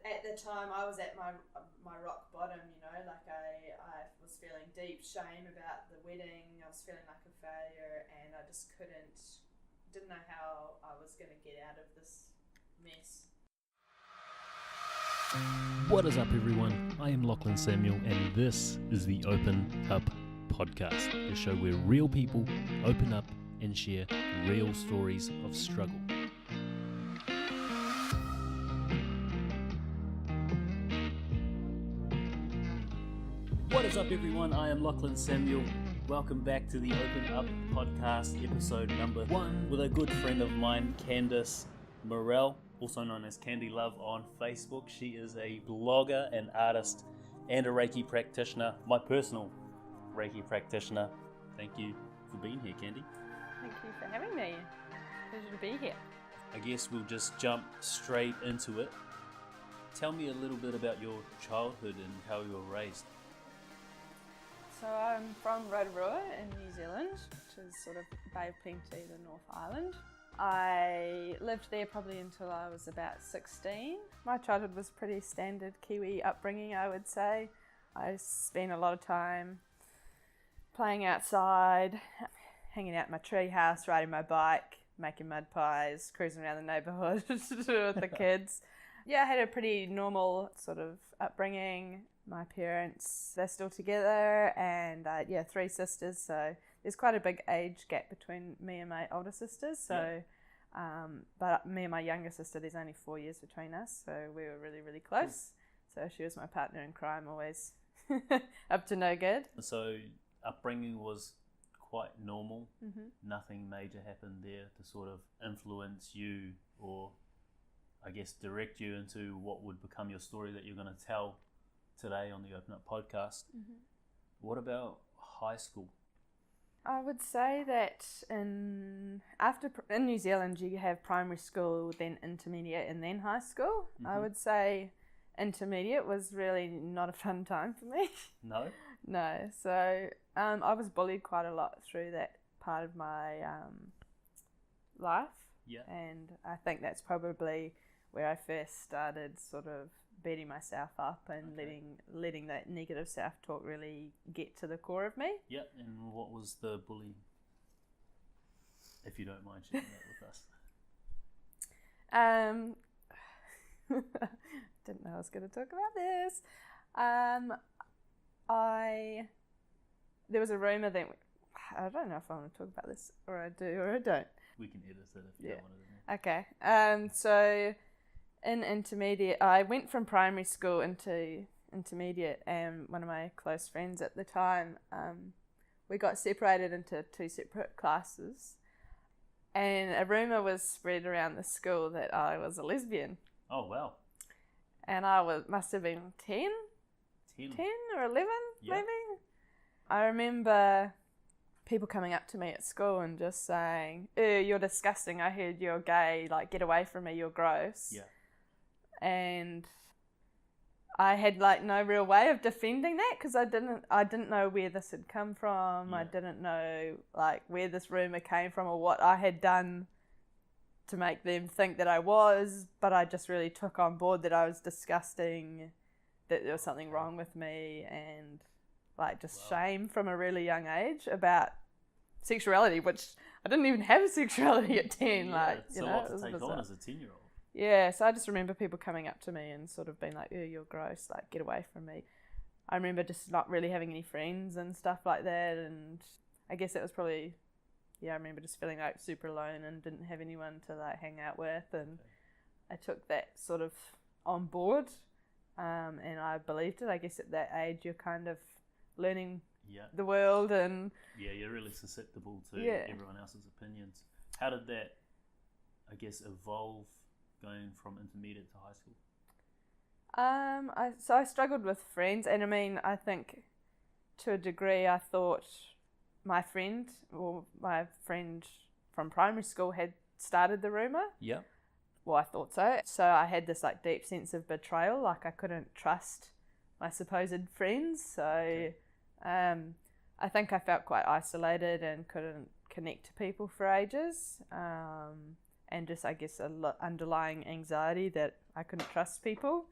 at the time I was at my rock bottom, you know, like I was feeling deep shame about the wedding. I was feeling like a failure, and I just didn't know how I was going to get out of this mess. What is up, everyone? I am Lachlan Samuel, and this is the Open Up Podcast, the show where real people open up and share real stories of struggle. What is up, everyone? I am Lachlan Samuel. Welcome back to the Open Up Podcast, episode number 1, with a good friend of mine, Candyce Murrel, also known as Candy Love on Facebook. She is a blogger, an artist, and a Reiki practitioner, my personal Reiki practitioner. Thank you for being here, Candy. Thank you for having me. Pleasure to be here. I guess we'll just jump straight into it. Tell me a little bit about your childhood and how you were raised. So I'm from Rotorua in New Zealand, which is sort of Bay of Plenty, the North Island. I lived there probably until I was about 16. My childhood was pretty standard Kiwi upbringing, I would say. I spent a lot of time playing outside, hanging out in my tree house, riding my bike, making mud pies, cruising around the neighbourhood with the kids. Yeah, I had a pretty normal sort of upbringing. My parents, they're still together, and 3 sisters, so there's quite a big age gap between me and my older sisters. So, but me and my younger sister, there's only 4 years between us, so we were really, really close. Cool. So she was my partner in crime, always up to no good. So upbringing was quite normal. Mm-hmm. Nothing major happened there to sort of influence you, or I guess direct you into what would become your story that you're going to tell today on the Open Up Podcast. Mm-hmm. What about high school? I would say that in New Zealand you have primary school, then intermediate, and then high school. Mm-hmm. I would say intermediate was really not a fun time for me. No? No. So I was bullied quite a lot through that part of my life. Yeah. And I think that's probably where I first started sort of beating myself up and letting that negative self-talk really get to the core of me. Yeah, and what was the bully, if you don't mind sharing that with us? Didn't know I was going to talk about this. There was a rumour that, I don't know if I want to talk about this, or I do or I don't. We can edit it if you don't want to. Okay. So in intermediate, I went from primary school into intermediate, and one of my close friends at the time, we got separated into 2 separate classes, and a rumour was spread around the school that I was a lesbian. Oh, wow. And I must have been 10 or 11, maybe. I remember people coming up to me at school and just saying, "Ew, you're disgusting, I heard you're gay, like, get away from me, you're gross." Yeah. And I had like no real way of defending that, because I didn't know where this had come from. I didn't know like where this rumor came from or what I had done to make them think that I was, but I just really took on board that I was disgusting, that there was something wrong with me, and like just shame from a really young age about sexuality, which I didn't even have sexuality at 10. Like, it's a lot to take on as a 10-year-old. Yeah, so I just remember people coming up to me and sort of being like, "Ew, you're gross, like, get away from me." I remember just not really having any friends and stuff like that, and I guess it was probably, I remember just feeling like super alone and didn't have anyone to like hang out with, and I took that sort of on board, and I believed it. I guess at that age you're kind of learning the world, and you're really susceptible to everyone else's opinions. How did that, I guess, evolve going from intermediate to high school? I struggled with friends, and I mean, I think to a degree I thought my friend from primary school had started the rumour. Yeah. Well, I thought so. So I had this like deep sense of betrayal, like I couldn't trust my supposed friends. So I think I felt quite isolated and couldn't connect to people for ages. And just, I guess, underlying anxiety that I couldn't trust people.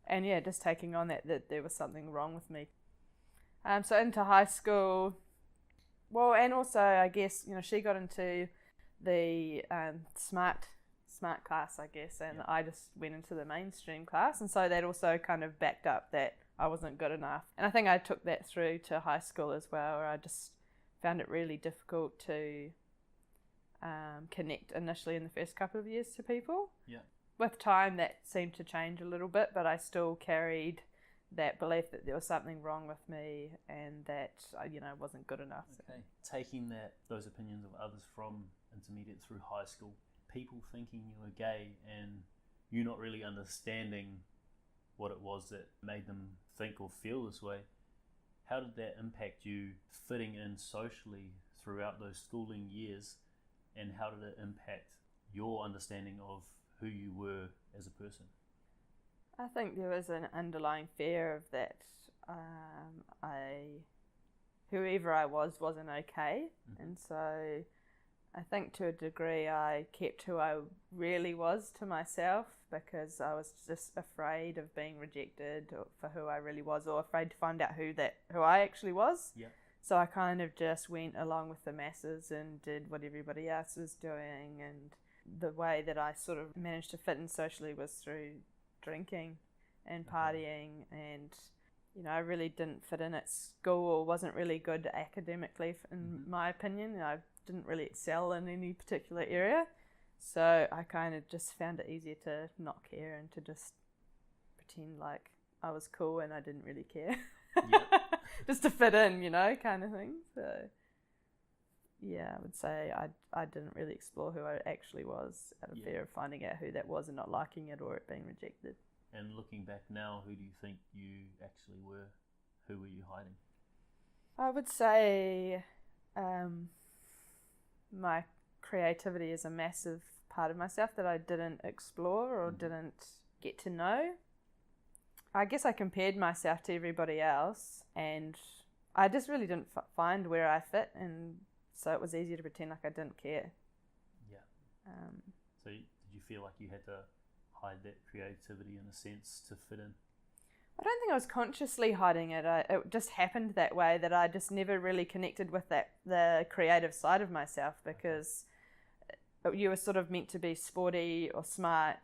And yeah, just taking on that there was something wrong with me. So into high school, well, and also I guess, she got into the smart class, I guess, and I just went into the mainstream class, and so that also kind of backed up that I wasn't good enough. And I think I took that through to high school as well, where I just found it really difficult to connect initially in the first couple of years to people. Yeah. With time, that seemed to change a little bit, but I still carried that belief that there was something wrong with me and that, wasn't good enough. Okay. Taking those opinions of others from intermediate through high school, people thinking you were gay and you not really understanding what it was that made them think or feel this way, how did that impact you fitting in socially throughout those schooling years, and how did it impact your understanding of who you were as a person? I think there was an underlying fear of that whoever I wasn't okay. Mm-hmm. And so I think to a degree I kept who I really was to myself, because I was just afraid of being rejected for who I really was, or afraid to find out who I actually was. Yeah. So I kind of just went along with the masses and did what everybody else was doing, and the way that I sort of managed to fit in socially was through drinking and partying, and I really didn't fit in at school, or wasn't really good academically in my opinion. I didn't really excel in any particular area, so I kind of just found it easier to not care and to just pretend like I was cool and I didn't really care. Just to fit in, kind of thing. So yeah, I would say I didn't really explore who I actually was out of fear of finding out who that was and not liking it, or it being rejected. And looking back now, who do you think you actually were? Who were you hiding? I would say my creativity is a massive part of myself that I didn't explore or didn't get to know. I guess I compared myself to everybody else, and I just really didn't find where I fit, and so it was easier to pretend like I didn't care. Yeah. So did you feel like you had to hide that creativity in a sense to fit in? I don't think I was consciously hiding it. It just happened that way, that I just never really connected with the creative side of myself, because you were sort of meant to be sporty or smart,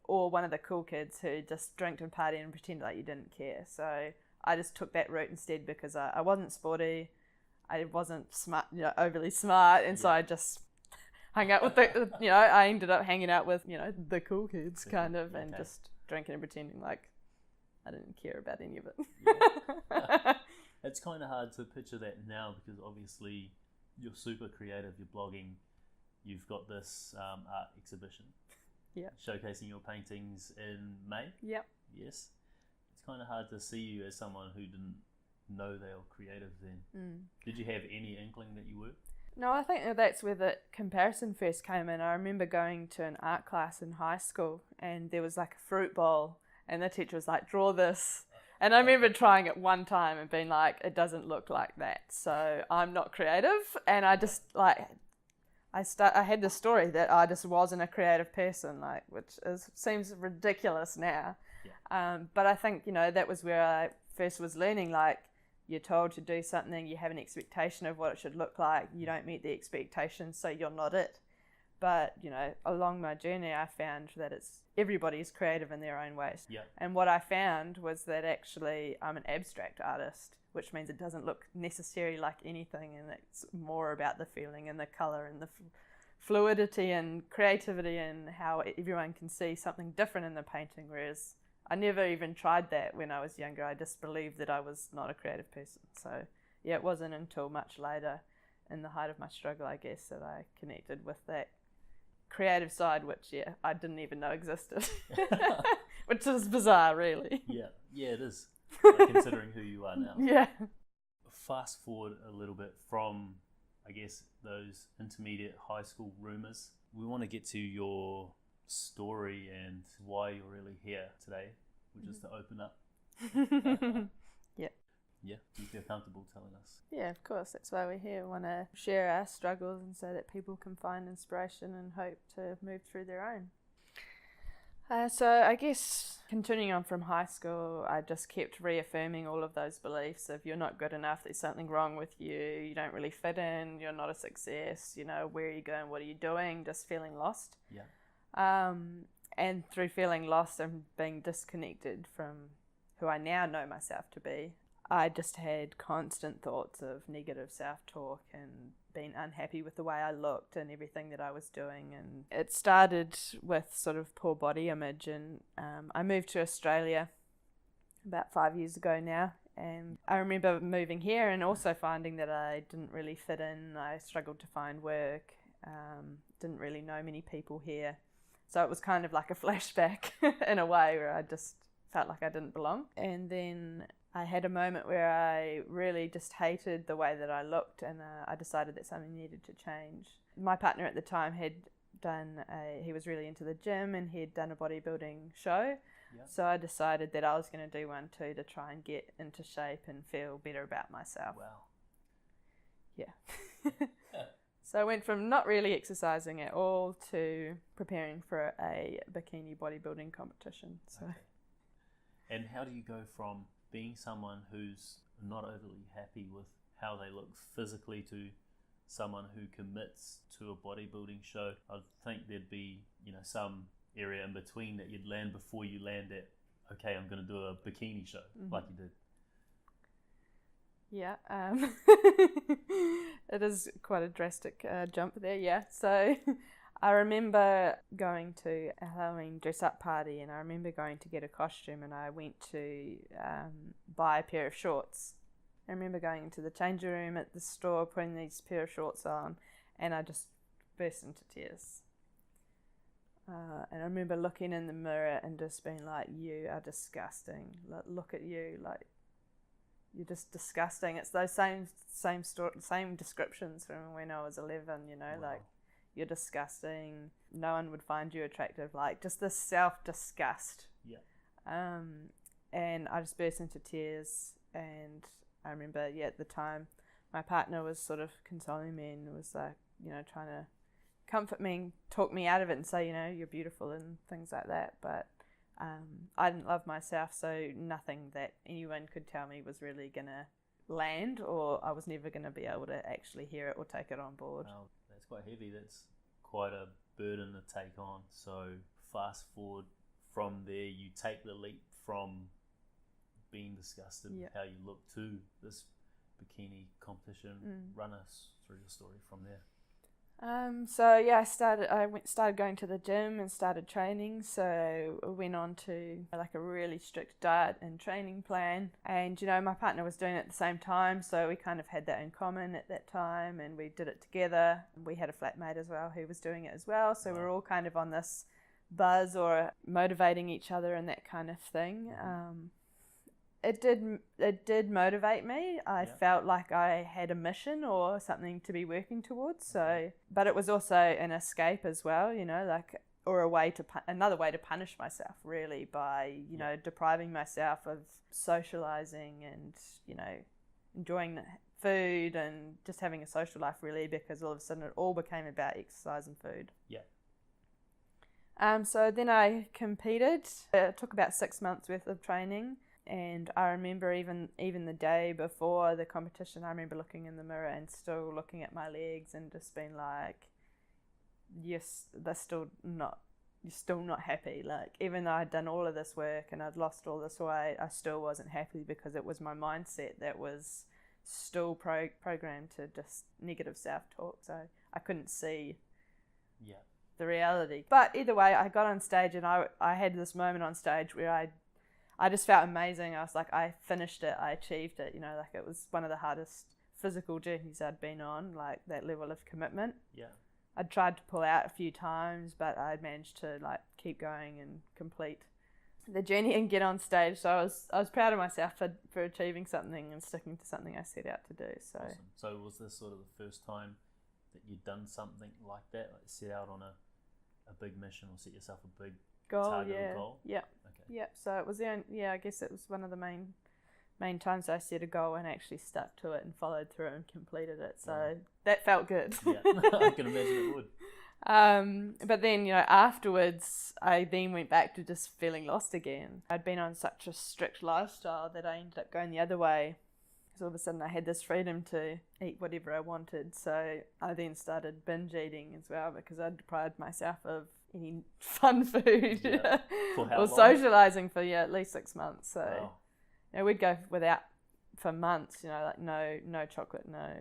or one of the cool kids who just drank and partied and pretended like you didn't care. So I just took that route instead, because I wasn't sporty, I wasn't smart, overly smart, and so I just hung out with I ended up hanging out with, the cool kids kind of, and just drinking and pretending like I didn't care about any of it. It's kind of hard to picture that now, because obviously you're super creative, you're blogging, you've got this art exhibition showcasing your paintings in May. Yep. Yes. It's kind of hard to see you as someone who didn't know they were creative then. Did you have any inkling that you were? No, I think that's where the comparison first came in. I remember going to an art class in high school, and there was like a fruit bowl, and the teacher was like, draw this. And I remember trying it one time and being like, it doesn't look like that, so I'm not creative. And I just I had this story that I just wasn't a creative person, which seems ridiculous now. But I think, that was where I first was learning, you're told to do something, you have an expectation of what it should look like, you don't meet the expectations, so you're not it. But, along my journey, I found that everybody's creative in their own ways. Yeah. And what I found was that actually I'm an abstract artist, which means it doesn't look necessarily like anything, and it's more about the feeling and the colour and the fluidity and creativity, and how everyone can see something different in the painting, whereas I never even tried that when I was younger. I just believed that I was not a creative person. So yeah, it wasn't until much later, in the height of my struggle, I guess, that I connected with that creative side, which I didn't even know existed. Which is bizarre, really. Yeah, it is, considering who you are now. Yeah. Fast forward a little bit from, I guess, those intermediate high school rumours. We want to get to your story and why you're really here today, which is to open up. Yeah, do you feel comfortable telling us? Yeah, of course, that's why we're here. We want to share our struggles, and so that people can find inspiration and hope to move through their own. So I guess continuing on from high school, I just kept reaffirming all of those beliefs of you're not good enough, there's something wrong with you, you don't really fit in, you're not a success, where are you going, what are you doing, just feeling lost. Yeah. And through feeling lost and being disconnected from who I now know myself to be, I just had constant thoughts of negative self-talk and being unhappy with the way I looked and everything that I was doing. And it started with sort of poor body image, and I moved to Australia about 5 years ago now, and I remember moving here and also finding that I didn't really fit in. I struggled to find work, didn't really know many people here, so it was kind of like a flashback in a way where I just felt like I didn't belong. And then I had a moment where I really just hated the way that I looked, and I decided that something needed to change. My partner at the time he was really into the gym, and he'd done a bodybuilding show. Yeah. So I decided that I was going to do one too, to try and get into shape and feel better about myself. Wow. Yeah. So I went from not really exercising at all to preparing for a bikini bodybuilding competition. So. Okay. And how do you go from being someone who's not overly happy with how they look physically to someone who commits to a bodybuilding show? I think there'd be, some area in between that you'd land before you land at, okay, I'm going to do a bikini show, like you did. Yeah, it is quite a drastic jump there, yeah. So I remember going to a Halloween dress-up party, and I remember going to get a costume, and I went to buy a pair of shorts. I remember going into the changing room at the store, putting these pair of shorts on, and I just burst into tears. And I remember looking in the mirror and just being like, you are disgusting. Look at you, like, you're just disgusting. It's those same descriptions from when I was 11, Wow. like, you're disgusting, no one would find you attractive, like just this self-disgust. Yeah. And I just burst into tears, and I remember, at the time, my partner was sort of consoling me and was like, trying to comfort me and talk me out of it and say, you're beautiful and things like that. But I didn't love myself, so nothing that anyone could tell me was really going to land, or I was never going to be able to actually hear it or take it on board. Wow, that's quite heavy. That's quite a burden to take on. So fast forward from there, you take the leap from being disgusted with how you look to this bikini competition. Run us through your story from there. I started going to the gym and started training. So I went on to like a really strict diet and training plan, and my partner was doing it at the same time, so we kind of had that in common at that time, and we did it together. We had a flatmate as well who was doing it as well, so we were all kind of on this buzz or motivating each other and that kind of thing. It did motivate me. I felt like I had a mission or something to be working towards. So, but it was also an escape as well, or another way to punish myself, really, by depriving myself of socializing and enjoying food and just having a social life, really, because all of a sudden it all became about exercise and food. Yeah. So then I competed. It took about 6 months worth of training. And I remember even the day before the competition, I remember looking in the mirror and still looking at my legs and just being like, yes, you're still not happy. Like, even though I'd done all of this work and I'd lost all this weight, I still wasn't happy because it was my mindset that was still programmed to just negative self-talk. So I couldn't see the reality. But either way, I got on stage, and I had this moment on stage where I just felt amazing. I was like, I finished it, I achieved it, like it was one of the hardest physical journeys I'd been on, like that level of commitment. Yeah. I'd tried to pull out a few times, but I'd managed to like keep going and complete the journey and get on stage. So I was proud of myself for achieving something and sticking to something I set out to do. So awesome. So was this sort of the first time that you'd done something like that, like set out on a big mission or set yourself a big target or goal? Yeah. Okay. Yeah. So it was I guess it was one of the main times I set a goal and actually stuck to it and followed through and completed it. So that felt good. Yeah, I can imagine it would. But then, afterwards, I then went back to just feeling lost again. I'd been on such a strict lifestyle that I ended up going the other way. Because all of a sudden I had this freedom to eat whatever I wanted. So I then started binge eating as well because I deprived myself of any fun food For how or long? socialising for at least 6 months. So Wow. we'd go without for months, like no chocolate, no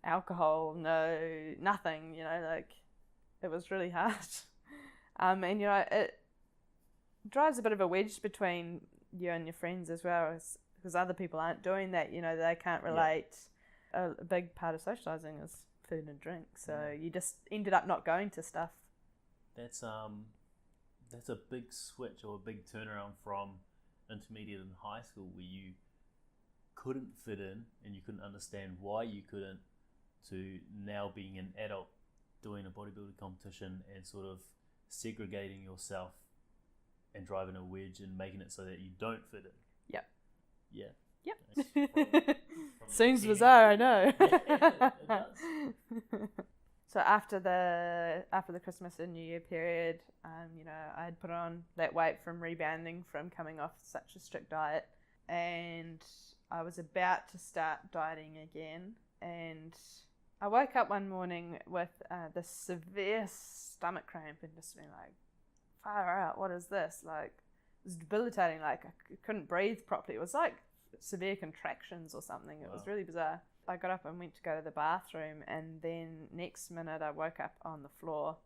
alcohol, no nothing, like it was really hard. And it drives a bit of a wedge between you and your friends as well, because other people aren't doing that, they can't relate. A big part of socialising is food and drink, so you just ended up not going to stuff. That's a big switch or a big turnaround from intermediate and high school, where you couldn't fit in and you couldn't understand why you couldn't, to now being an adult doing a bodybuilding competition and sort of segregating yourself and driving a wedge and making it so that you don't fit in. Yep. Yeah. Yep. Seems bizarre, I know. Yeah, it does. So after the Christmas and New Year period, I had put on that weight from rebounding from coming off such a strict diet, and I was about to start dieting again, and I woke up one morning with this severe stomach cramp and just being like, far out, what is this? Like, it was debilitating, like I couldn't breathe properly. It was like severe contractions or something. It was really bizarre. I got up and went to go to the bathroom, and then next minute I woke up on the floor.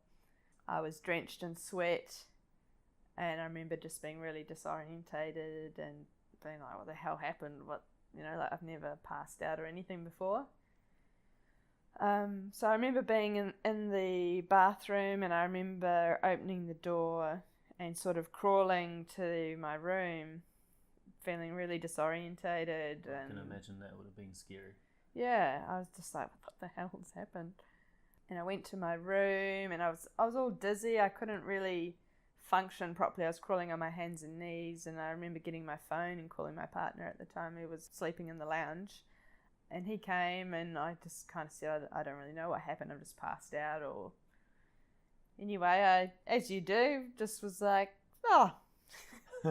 I was drenched in sweat, and I remember just being really disorientated and being like, what the hell happened? Like I've never passed out or anything before. So I remember being in the bathroom, and I remember opening the door and sort of crawling to my room, feeling really disorientated. I can imagine that would have been scary. Yeah, I was just like, what the hell has happened? And I went to my room, and I was all dizzy. I couldn't really function properly. I was crawling on my hands and knees, and I remember getting my phone and calling my partner at the time, who was sleeping in the lounge. And he came, and I just kind of said, I don't really know what happened. I've just passed out. Or anyway, I, as you do, just was like, oh,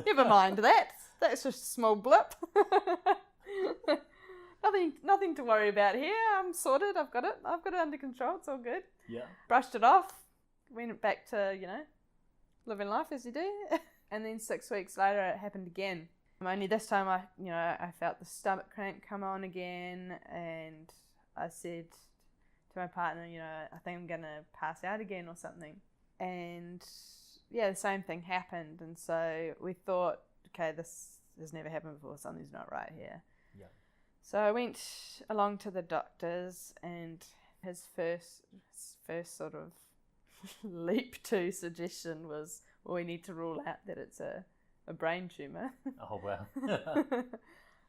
never mind that. That's just a small blip. Nothing to worry about here. I'm sorted. I've got it under control. It's all good. Yeah. Brushed it off. Went back to, living life as you do. And then 6 weeks later, it happened again. Only this time I felt the stomach cramp come on again, and I said to my partner, I think I'm going to pass out again or something. And yeah, the same thing happened. And so we thought, okay, this has never happened before. Something's not right here. Yeah. So I went along to the doctors, and his first sort of leap to suggestion was, well, we need to rule out that it's a brain tumour. Oh wow.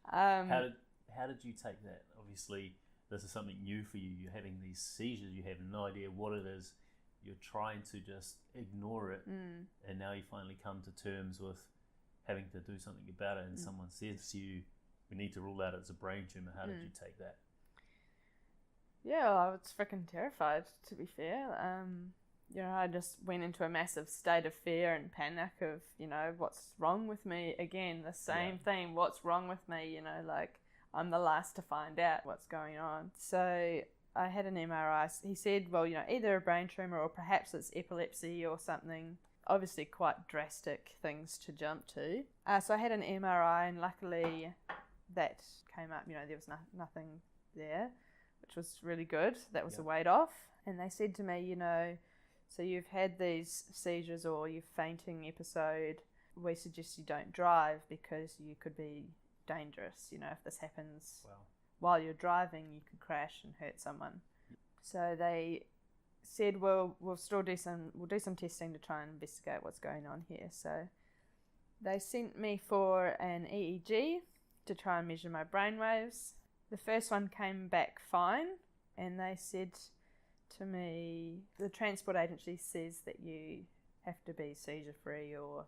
How did you take that? Obviously, this is something new for you. You're having these seizures. You have no idea what it is. You're trying to just ignore it, and now you finally come to terms with having to do something about it. And someone says to you, "We need to rule out it's a brain tumour." How did you take that? Yeah, I was freaking terrified, to be fair. I just went into a massive state of fear and panic of, what's wrong with me? Again, the same thing. What's wrong with me? Like I'm the last to find out what's going on. So I had an MRI. He said, well, either a brain tumour or perhaps it's epilepsy or something. Obviously quite drastic things to jump to. So I had an MRI, and luckily that came up, there was nothing there, which was really good. That was a weight off. And they said to me, so you've had these seizures or you're fainting episode. We suggest you don't drive because you could be dangerous. If this happens while you're driving, you could crash and hurt someone. So they said, well, we'll do some testing to try and investigate what's going on here. So they sent me for an EEG to try and measure my brainwaves. The first one came back fine, and they said to me, the transport agency says that you have to be seizure free or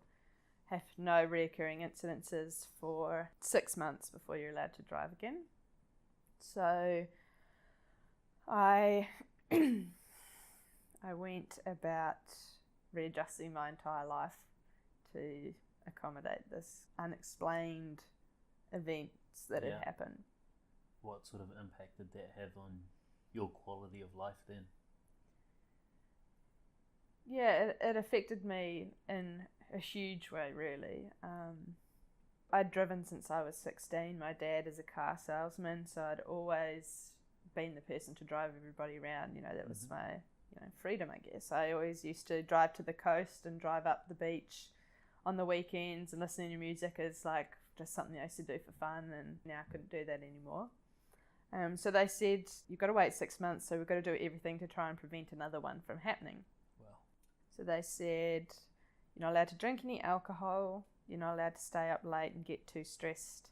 have no reoccurring incidences for 6 months before you're allowed to drive again. So I I went about readjusting my entire life to accommodate this unexplained events that had happened. What sort of impact did that have on your quality of life then? Yeah, it affected me in a huge way, really. I'd driven since I was 16. My dad is a car salesman, so I'd always been the person to drive everybody around. That was my freedom, I guess. I always used to drive to the coast and drive up the beach on the weekends, and listening to music is like just something I used to do for fun, and now I couldn't do that anymore. So they said, you've got to wait 6 months, so we've got to do everything to try and prevent another one from happening. Wow. So they said, you're not allowed to drink any alcohol, you're not allowed to stay up late and get too stressed,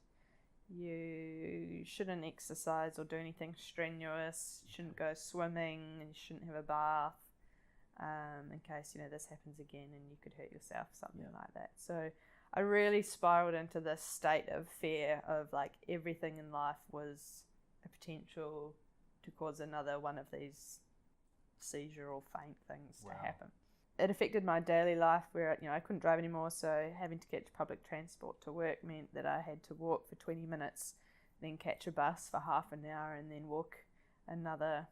you shouldn't exercise or do anything strenuous, you shouldn't go swimming, and you shouldn't have a bath, in case, this happens again and you could hurt yourself, something like that. So I really spiraled into this state of fear of like everything in life was a potential to cause another one of these seizure or faint things to happen. It affected my daily life where, I couldn't drive anymore, so having to catch public transport to work meant that I had to walk for 20 minutes, then catch a bus for half an hour, and then walk another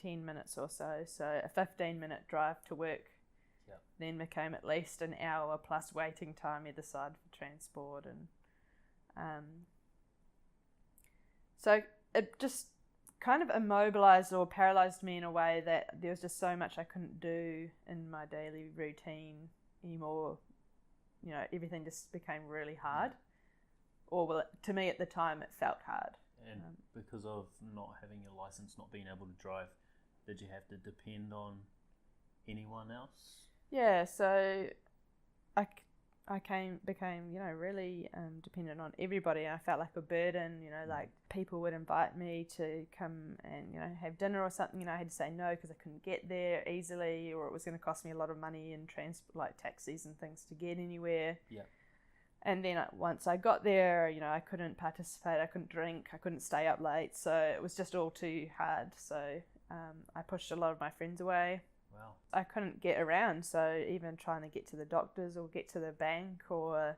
10 minutes or so. So a 15-minute drive to work then became at least an hour plus waiting time either side for transport. And so it just kind of immobilized or paralyzed me in a way that there was just so much I couldn't do in my daily routine anymore. Everything just became really hard. Or well, to me at the time it felt hard. And because of not having your license, not being able to drive, did you have to depend on anyone else? Yeah, so I became, really dependent on everybody. I felt like a burden, like people would invite me to come and, have dinner or something, I had to say no because I couldn't get there easily, or it was going to cost me a lot of money in transport, like taxis and things to get anywhere. Yeah. And then once I got there, I couldn't participate, I couldn't drink, I couldn't stay up late, so it was just all too hard. So I pushed a lot of my friends away. Wow. I couldn't get around, so even trying to get to the doctors or get to the bank or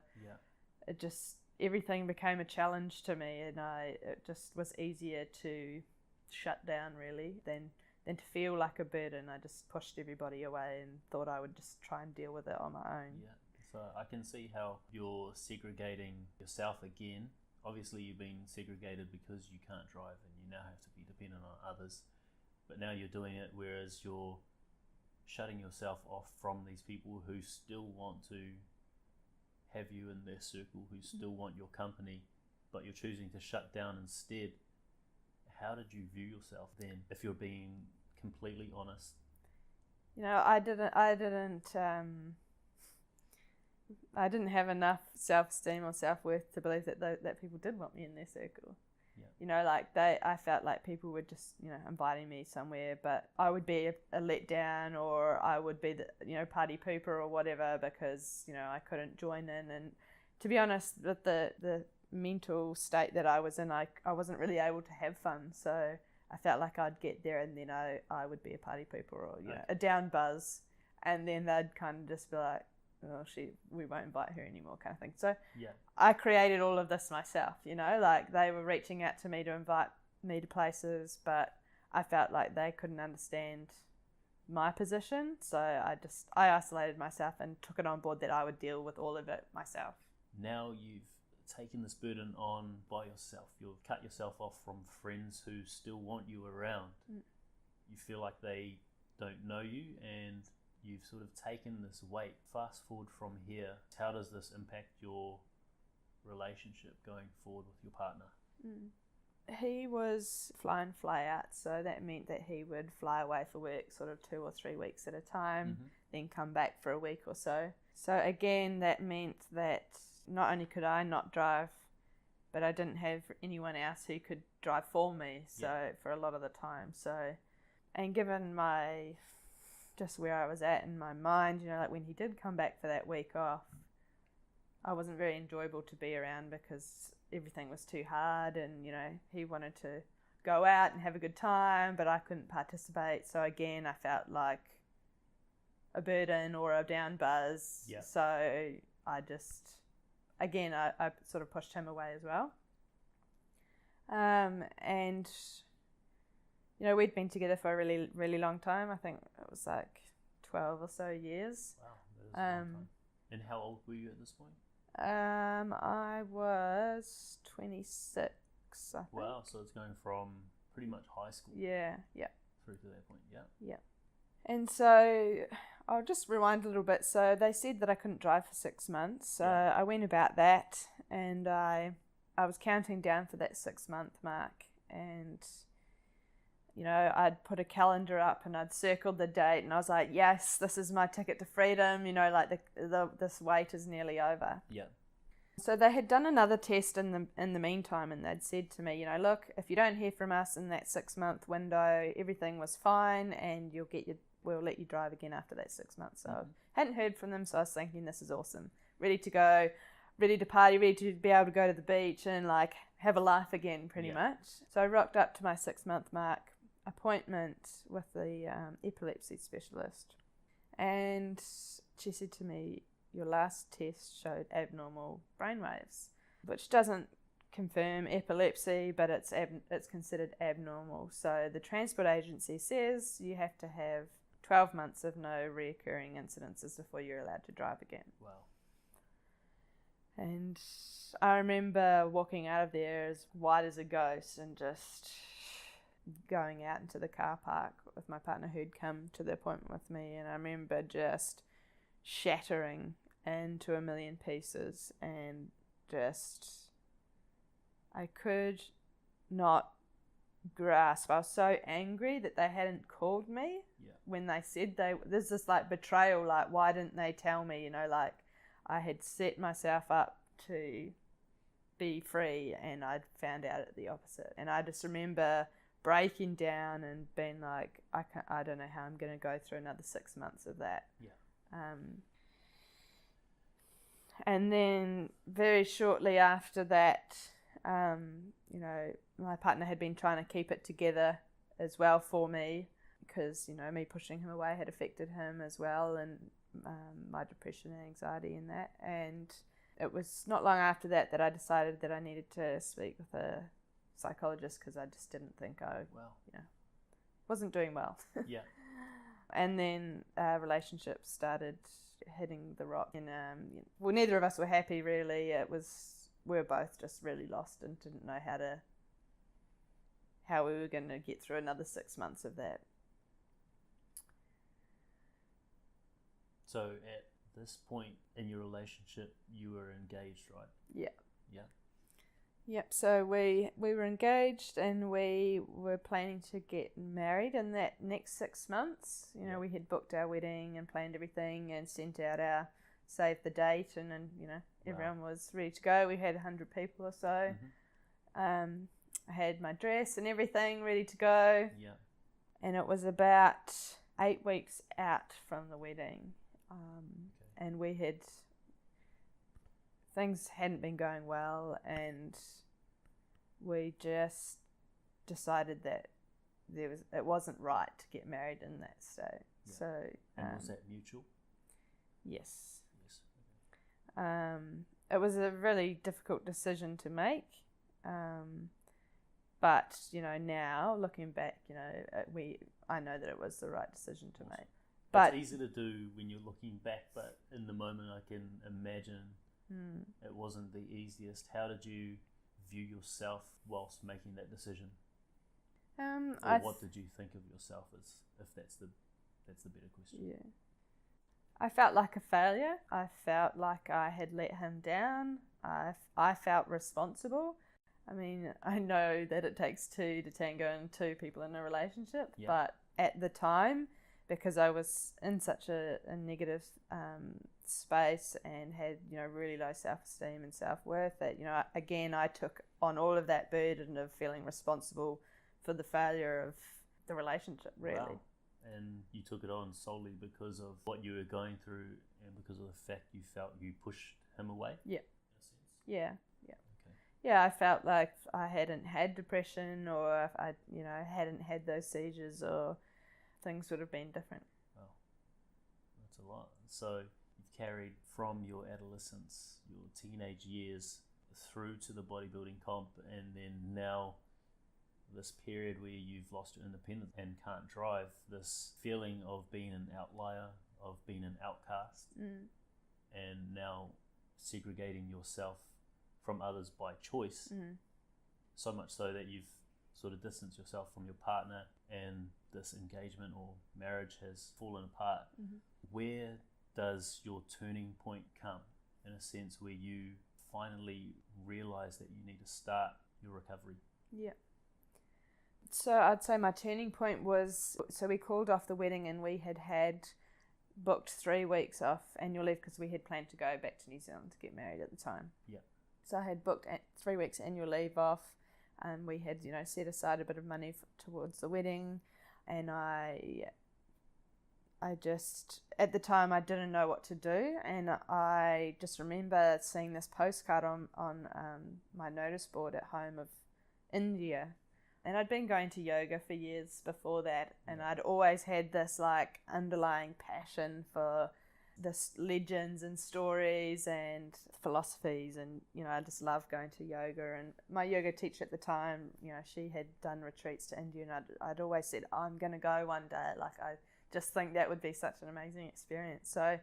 it just, everything became a challenge to me, and it just was easier to shut down really than to feel like a burden. I just pushed everybody away and thought I would just try and deal with it on my own. Yeah, so I can see how you're segregating yourself again. Obviously you've been segregated because you can't drive and you now have to be dependent on others, but now you're doing it whereas you're shutting yourself off from these people who still want to have you in their circle, who still want your company, but you're choosing to shut down instead. How did you view yourself then, if you're being completely honest? I didn't have enough self-esteem or self-worth to believe that people did want me in their circle. Yeah. I felt like people were just, inviting me somewhere, but I would be a letdown, or I would be the, party pooper or whatever because, I couldn't join in. And to be honest, with the mental state that I was in, I wasn't really able to have fun. So I felt like I'd get there and then I would be a party pooper or, a down buzz. And then they'd kind of just be like, oh, we won't invite her anymore, kind of thing. So I created all of this myself, like they were reaching out to me to invite me to places, but I felt like they couldn't understand my position. So I isolated myself and took it on board that I would deal with all of it myself. Now you've taken this burden on by yourself. You've cut yourself off from friends who still want you around. You feel like they don't know you, and you've sort of taken this weight. Fast forward from here, how does this impact your relationship going forward with your partner? He was fly in, fly out, so that meant that he would fly away for work sort of 2 or 3 weeks at a time, then come back for a week or so. So again, that meant that not only could I not drive, but I didn't have anyone else who could drive for me, so for a lot of the time. So, and given just where I was at in my mind, like when he did come back for that week off, I wasn't very enjoyable to be around because everything was too hard, and he wanted to go out and have a good time, but I couldn't participate. So again, I felt like a burden or a down buzz. Yeah. So I just, again, I sort of pushed him away as well. And, you know, we'd been together for a really, really long time. I think it was like 12 or so years. Wow, that is a long time. And how old were you at this point? I was 26, I think. Wow, so it's going from pretty much high school Yeah. through to that point, yeah. Yeah. And so I'll just rewind a little bit. So they said that I couldn't drive for 6 months. So I went about that, and I was counting down for that 6-month mark. And, you know, I'd put a calendar up and I'd circled the date, and I was like, yes, this is my ticket to freedom. You know, like this wait is nearly over. Yeah. So they had done another test in the meantime, and they'd said to me, you know, look, if you don't hear from us in that 6-month window, everything was fine, and we'll let you drive again after that 6 months. So I hadn't heard from them, so I was thinking, this is awesome. Ready to go, ready to party, ready to be able to go to the beach and like have a life again, pretty much. So I rocked up to my 6-month mark appointment with the epilepsy specialist, and she said to me, your last test showed abnormal brainwaves, which doesn't confirm epilepsy, but it's considered abnormal. So the Transport Agency says you have to have 12 months of no reoccurring incidences before you're allowed to drive again. Wow. And I remember walking out of there as white as a ghost and just going out into the car park with my partner who'd come to the appointment with me, and I remember just shattering into a million pieces, and just I could not grasp. I was so angry that they hadn't called me when they said there's this like betrayal, like why didn't they tell me, you know, like I had set myself up to be free and I'd found out at the opposite. And I just remember breaking down and being like, I don't know how I'm going to go through another 6 months of that. And then very shortly after that, you know, my partner had been trying to keep it together as well for me, because, you know, me pushing him away had affected him as well, and my depression and anxiety and that. And it was not long after that I decided that I needed to speak with a psychologist, because I just didn't think wasn't doing well. And then relationships started hitting the rock, and well, neither of us were happy really. We were both just really lost and didn't know how we were going to get through another 6 months of that. So at this point in your relationship, you were engaged, right? Yep, so we were engaged, and we were planning to get married in that next 6 months. You know, we had booked our wedding and planned everything and sent out our save the date, and you know, everyone was ready to go. We had 100 people or so. I had my dress and everything ready to go. And it was about 8 weeks out from the wedding. And things hadn't been going well, and we just decided that it wasn't right to get married in that state. So and was that mutual? Yes. It was a really difficult decision to make, but you know, now looking back, you know, I know that it was the right decision to make. But it's easy to do when you're looking back, but in the moment I can imagine it wasn't the easiest. How did you view yourself whilst making that decision? Or what did you think of yourself as, if that's the better question? Yeah. I felt like a failure. I felt like I had let him down. I felt responsible. I mean, I know that it takes two to tango and 2 people in a relationship, but at the time, because I was in such a negative space and had, you know, really low self-esteem and self-worth, that, you know, again, I took on all of that burden of feeling responsible for the failure of the relationship, really. Wow. And you took it on solely because of what you were going through and because of the fact you felt you pushed him away? Yeah. In a sense? Yeah. Okay. Yeah, I felt like I hadn't had depression, or if I, you know, hadn't had those seizures, or things would have been different. Wow. a lot. So you've carried from your adolescence, your teenage years, through to the bodybuilding comp, and then now this period where you've lost your independence and can't drive, this feeling of being an outlier, of being an outcast, and now segregating yourself from others by choice, so much so that you've sort of distanced yourself from your partner, and this engagement or marriage has fallen apart. Where does your turning point come, in a sense, where you finally realize that you need to start your recovery? Yeah. So I'd say my turning point was, so we called off the wedding, and we had booked 3 weeks off annual leave because we had planned to go back to New Zealand to get married at the time. Yeah. So I had booked 3 weeks annual leave off, and we had, set aside a bit of money towards the wedding, and I just, at the time, I didn't know what to do, and I just remember seeing this postcard on my notice board at home of India. And I'd been going to yoga for years before that, and I'd always had this like underlying passion for this legends and stories and philosophies, and I just loved going to yoga. And my yoga teacher at the time, she had done retreats to India, and I'd always said, I'm going to go one day. Like, I just think that would be such an amazing experience. So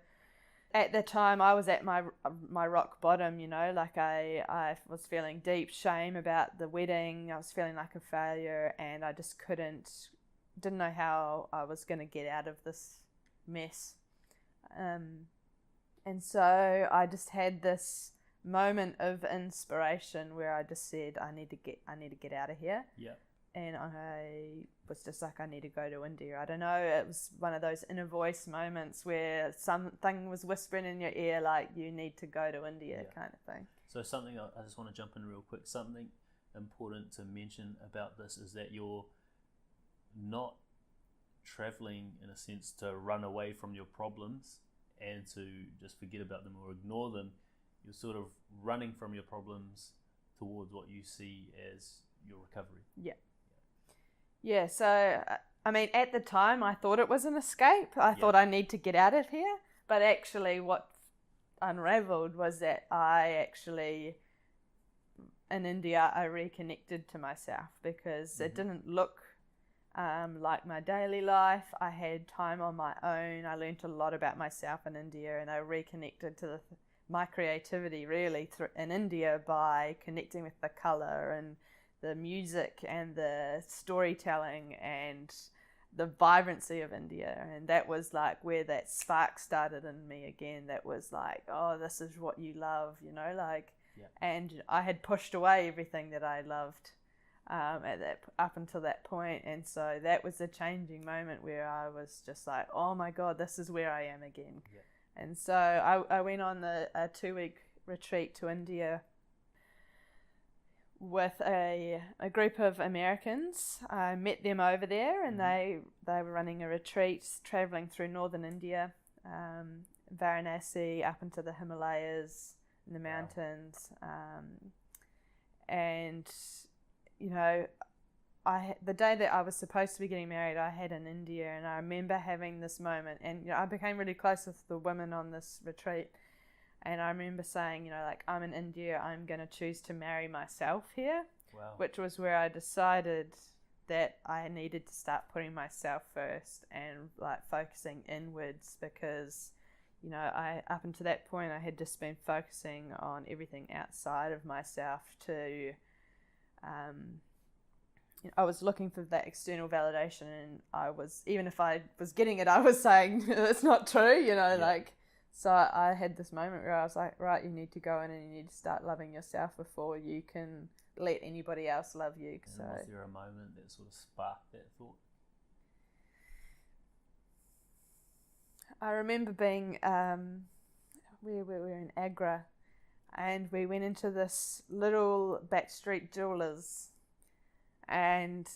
at the time, I was at my rock bottom, like I was feeling deep shame about the wedding. I was feeling like a failure, and I just didn't know how I was going to get out of this mess. And so I just had this moment of inspiration where I just said, I need to get out of here. Yeah. And I was just like, I need to go to India. I don't know, it was one of those inner voice moments where something was whispering in your ear, like, you need to go to India, kind of thing. So something, I just want to jump in real quick, something important to mention about this is that you're not traveling, in a sense, to run away from your problems and to just forget about them or ignore them. You're sort of running from your problems towards what you see as your recovery. Yeah, so, I mean, at the time, I thought it was an escape. I thought I need to get out of here. But actually, what unraveled was that in India, I reconnected to myself, because it didn't look like my daily life. I had time on my own. I learned a lot about myself in India, and I reconnected to my creativity, really, in India by connecting with the colour and the music and the storytelling and the vibrancy of India. And that was like where that spark started in me again. That was like, oh, this is what you love, and I had pushed away everything that I loved up until that point. And so that was a changing moment where I was just like, oh my God, this is where I am again. And so I went on a 2-week retreat to India with a group of Americans. I met them over there, and they were running a retreat traveling through northern India, Varanasi, up into the Himalayas, in the mountains. And the day that I was supposed to be getting married, I had in India, and I remember having this moment, and I became really close with the women on this retreat. And I remember saying, I'm in India, I'm going to choose to marry myself here. Wow. Which was where I decided that I needed to start putting myself first and like focusing inwards, because, up until that point, I had just been focusing on everything outside of myself to, I was looking for that external validation, and even if I was getting it, I was saying, it's not true, So I had this moment where I was like, right, you need to go in and you need to start loving yourself before you can let anybody else love you. And was there a moment that sort of sparked that thought? I remember being, we were in Agra, and we went into this little backstreet jewelers, and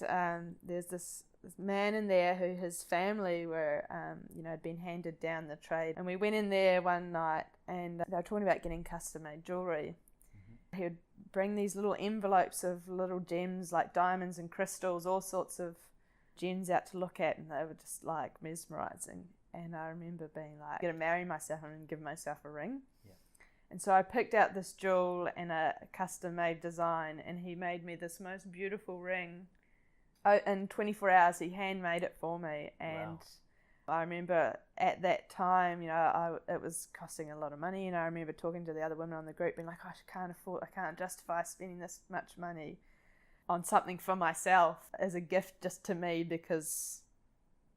there's this man in there who his family were, had been handed down the trade. And we went in there one night, and they were talking about getting custom-made jewellery. He would bring these little envelopes of little gems like diamonds and crystals, all sorts of gems out to look at, and they were just like mesmerising. And I remember being like, I'm going to marry myself and give myself a ring. Yeah. And so I picked out this jewel and a custom-made design, and he made me this most beautiful ring. In 24 hours, he handmade it for me. And wow. I remember at that time, it was costing a lot of money. And I remember talking to the other women on the group being like, I can't justify spending this much money on something for myself as a gift just to me because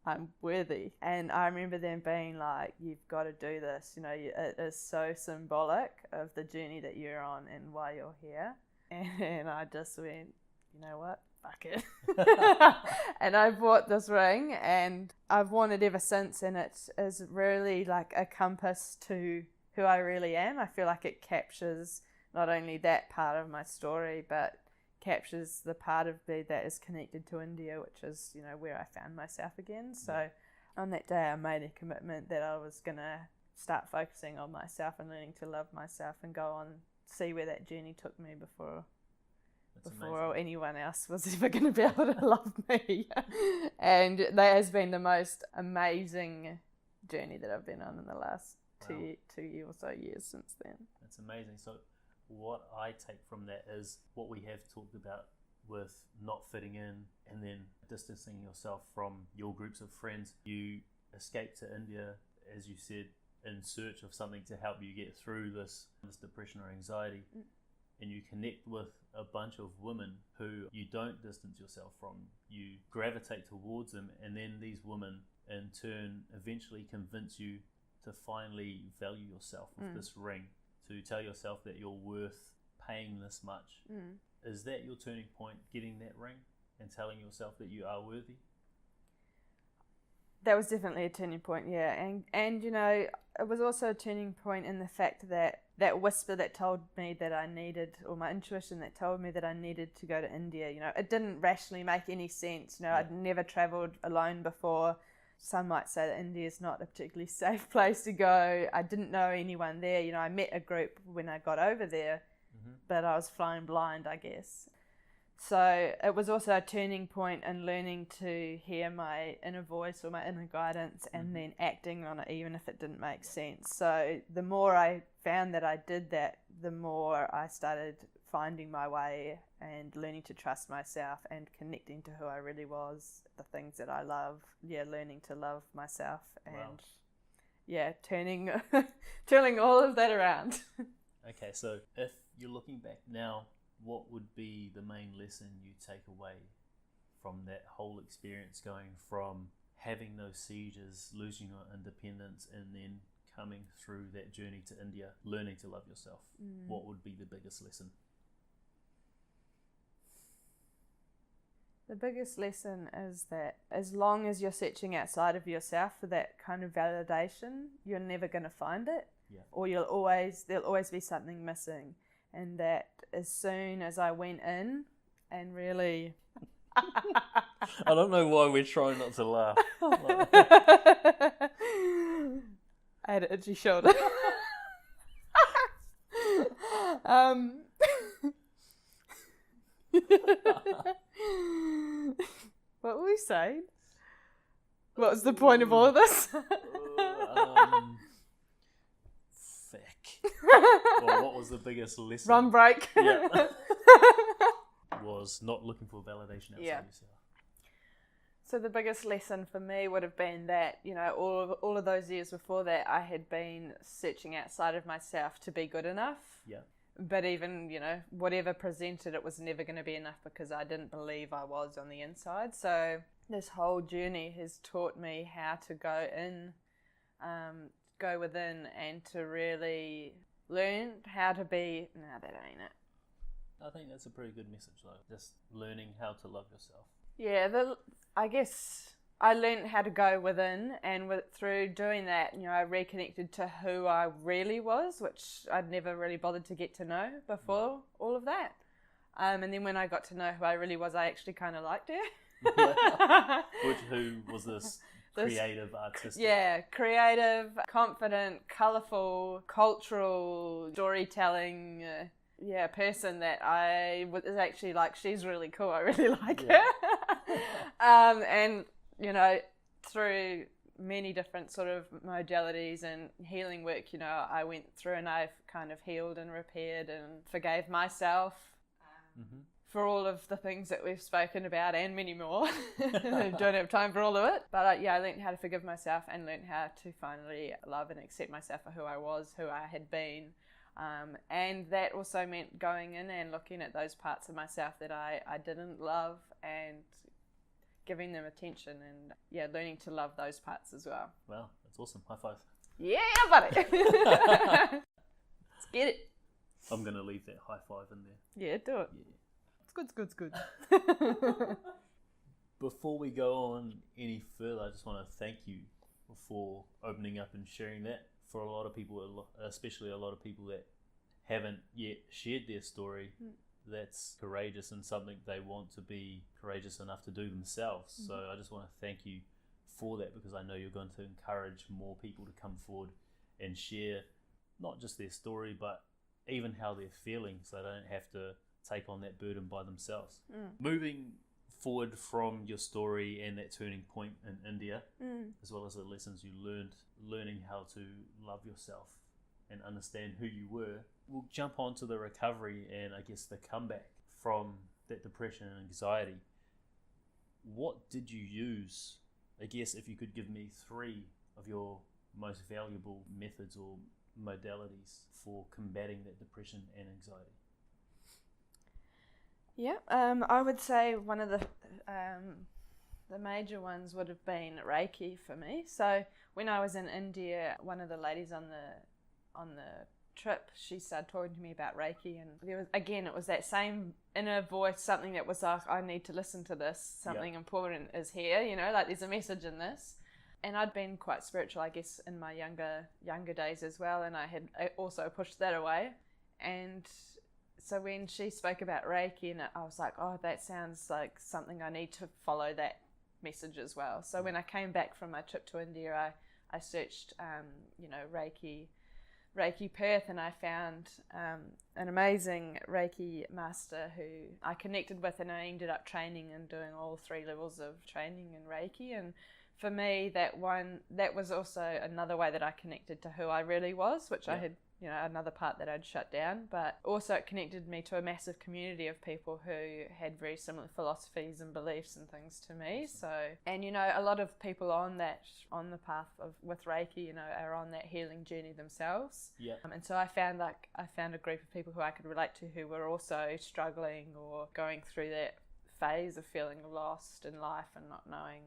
I'm worthy. And I remember them being like, you've got to do this. It is so symbolic of the journey that you're on and why you're here. And I just went, you know what? Fuck it. And I bought this ring, and I've worn it ever since, and it is really like a compass to who I really am. I feel like it captures not only that part of my story, but captures the part of me that is connected to India, which is, where I found myself again. So on that day I made a commitment that I was going to start focusing on myself and learning to love myself and go on, see where that journey took me before anyone else was ever going to be able to love me. And that has been the most amazing journey that I've been on in the last two or so years since then. That's amazing. So what I take from that is what we have talked about with not fitting in and then distancing yourself from your groups of friends. You escaped to India, as you said, in search of something to help you get through this depression or anxiety. And you connect with a bunch of women who you don't distance yourself from. You gravitate towards them, and then these women in turn eventually convince you to finally value yourself with this ring, to tell yourself that you're worth paying this much. Is that your turning point, getting that ring and telling yourself that you are worthy? That was definitely a turning point, yeah. And it was also a turning point in the fact that whisper that told me that I needed, or my intuition that told me that I needed to go to India, it didn't rationally make any sense. I'd never travelled alone before. Some might say that India is not a particularly safe place to go. I didn't know anyone there. I met a group when I got over there, but I was flying blind, I guess. So it was also a turning point in learning to hear my inner voice or my inner guidance and then acting on it, even if it didn't make sense. So the more I found that I did that, the more I started finding my way and learning to trust myself and connecting to who I really was, the things that I love. Learning to love myself and turning all of that around. Okay, so if you're looking back now, what would be the main lesson you take away from that whole experience, going from having those seizures, losing your independence, and then coming through that journey to India, learning to love yourself? What would be the biggest lesson? The biggest lesson is that as long as you're searching outside of yourself for that kind of validation, you're never going to find it, or there'll always be something missing. And that as soon as I went in and really... I don't know why we're trying not to laugh. I had an itchy shoulder. What were we saying? What was the point of all of this? Well, what was the biggest lesson? Run break. Was not looking for validation outside yourself. So the biggest lesson for me would have been that, all of those years before that, I had been searching outside of myself to be good enough. Yeah. But even, whatever presented, it was never going to be enough because I didn't believe I was on the inside. So this whole journey has taught me how to go within and to really learn how to be... No, that ain't it. I think that's a pretty good message, though. Just learning how to love yourself. Yeah, I guess I learned how to go within, and through doing that, I reconnected to who I really was, which I'd never really bothered to get to know before all of that. And then when I got to know who I really was, I actually kind of liked her. Who was this? Creative, artistic. Yeah, creative, confident, colourful, cultural, storytelling, person that I was actually like, she's really cool, I really like her. And, through many different sort of modalities and healing work, I went through and I've kind of healed and repaired and forgave myself for all of the things that we've spoken about and many more. Don't have time for all of it. But I learned how to forgive myself and learned how to finally love and accept myself for who I was, who I had been. And that also meant going in and looking at those parts of myself that I didn't love and giving them attention and learning to love those parts as well. Wow, that's awesome. High five. Yeah, buddy. Let's get it. I'm going to leave that high five in there. Yeah, do it. Yeah. It's good. Before we go on any further, I just want to thank you for opening up and sharing that. For a lot of people, especially a lot of people that haven't yet shared their story, that's courageous and something they want to be courageous enough to do themselves. So I just want to thank you for that, because I know you're going to encourage more people to come forward and share not just their story, but even how they're feeling, so they don't have to take on that burden by themselves. Moving forward from your story and that turning point in India, as well as the lessons you learned, learning how to love yourself and understand who you were, we'll jump onto the recovery and I guess the comeback from that depression and anxiety. What did you use? I guess if you could give me 3 of your most valuable methods or modalities for combating that depression and anxiety. Yeah, I would say one of the major ones would have been Reiki for me. So when I was in India, one of the ladies on the trip, she started talking to me about Reiki, and it was that same inner voice, something that was like, I need to listen to this, something important is here, like there's a message in this. And I'd been quite spiritual, I guess, in my younger days as well, and I had also pushed that away. And so when she spoke about Reiki, and I was like, oh, that sounds like something I need to follow that message as well. So when I came back from my trip to India, I searched, Reiki Perth, and I found an amazing Reiki master who I connected with, and I ended up training and doing all 3 levels of training in Reiki. And for me, that was also another way that I connected to who I really was, which I had, another part that I'd shut down, but also it connected me to a massive community of people who had very similar philosophies and beliefs and things to me. So, and a lot of people on the path with Reiki, are on that healing journey themselves. Yeah. And so I found a group of people who I could relate to who were also struggling or going through that phase of feeling lost in life and not knowing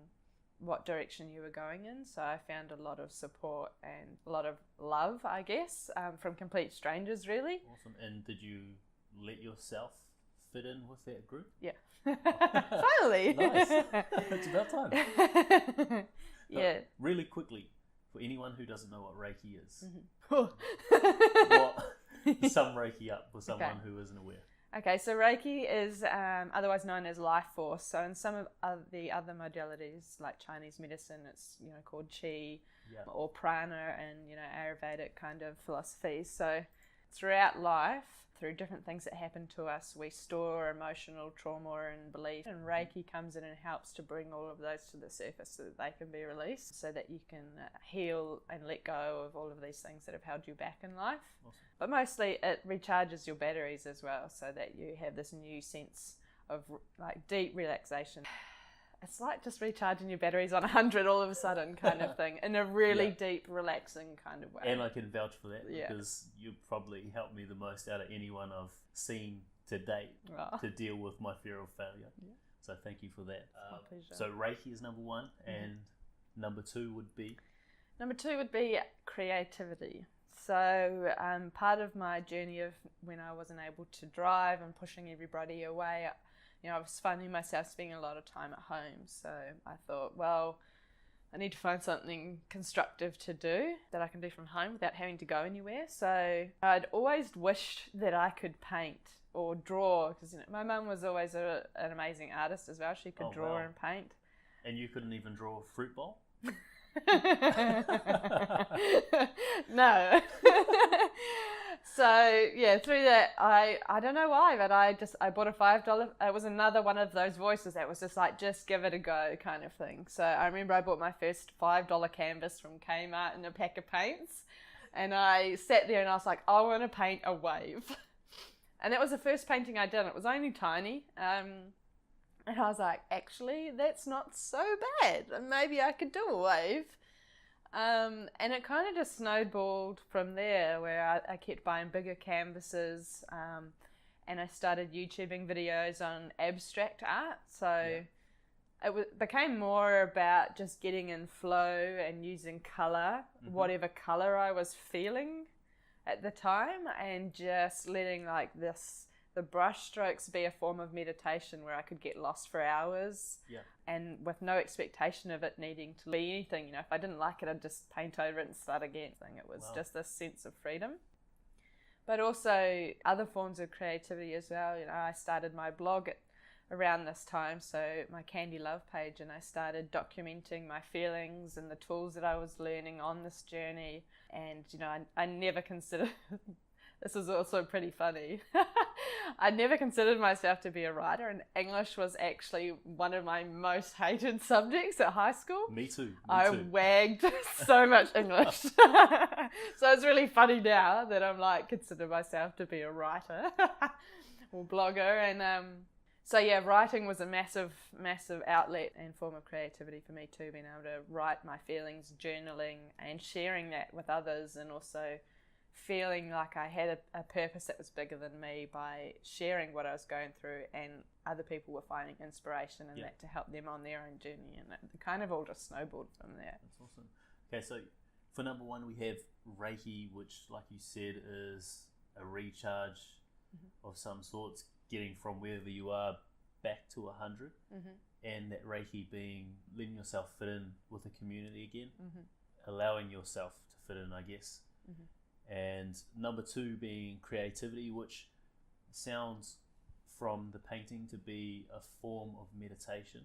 what direction you were going in. So I found a lot of support and a lot of love, I guess, from complete strangers, really. Awesome. And did you let yourself fit in with that group? Yeah. Finally. Nice. It's about time. Yeah. Really quickly, for anyone who doesn't know what Reiki is, sum Reiki up for someone who isn't aware. Okay, so Reiki is otherwise known as life force. So in some of the other modalities, like Chinese medicine, it's called Qi or Prana, and Ayurvedic kind of philosophies. So throughout life, through different things that happen to us, we store emotional trauma and belief, and Reiki comes in and helps to bring all of those to the surface so that they can be released, so that you can heal and let go of all of these things that have held you back in life. Awesome. But mostly it recharges your batteries as well, so that you have this new sense of like deep relaxation. It's like just recharging your batteries on 100 all of a sudden kind of thing, in a really deep, relaxing kind of way. And I can vouch for that because you probably helped me the most out of anyone I've seen to date to deal with my fear of failure. Yeah. So thank you for that. My pleasure. So Reiki is number 1, and number 2 would be? Number 2 would be creativity. So part of my journey of when I wasn't able to drive and pushing everybody away, I was finding myself spending a lot of time at home. So I thought, well, I need to find something constructive to do that I can do from home without having to go anywhere. So I'd always wished that I could paint or draw, because my mum was always an amazing artist as well. She could draw and paint. And you couldn't even draw a fruit bowl? No. So yeah, through that, I don't know why, but I bought a $5. It was another one of those voices that was just like, just give it a go kind of thing. So I remember I bought my first $5 canvas from Kmart and a pack of paints, and I sat there and I was like, I want to paint a wave. And that was the first painting I did. It was only tiny. And I was like, actually, that's not so bad. Maybe I could do a wave. And it kind of just snowballed from there, where I kept buying bigger canvases, and I started YouTubing videos on abstract art. So it became more about just getting in flow and using colour, whatever colour I was feeling at the time, and just letting like the brush strokes be a form of meditation where I could get lost for hours, and with no expectation of it needing to be anything. You know, if I didn't like it, I'd just paint over it and start again. It was just this sense of freedom. But also other forms of creativity as well. You know, I started my blog around this time, so my Candy Love page, and I started documenting my feelings and the tools that I was learning on this journey. And you know, I never considered this is also pretty funny. I never considered myself to be a writer, and English was actually one of my most hated subjects at high school. Me too. I wagged so much English. So it's really funny now that I'm like, consider myself to be a writer or blogger. And so yeah, writing was a massive outlet and form of creativity for me too, being able to write my feelings, journaling, and sharing that with others, and also feeling like I had a purpose that was bigger than me by sharing what I was going through, and other people were finding inspiration in that to help them on their own journey, and it kind of all just snowballed from there. That's awesome. Okay, so for number one, we have Reiki, which, like you said, is a recharge of some sorts, getting from wherever you are back to 100, and that Reiki being letting yourself fit in with the community again, allowing yourself to fit in, I guess. And number two being creativity, which sounds from the painting to be a form of meditation,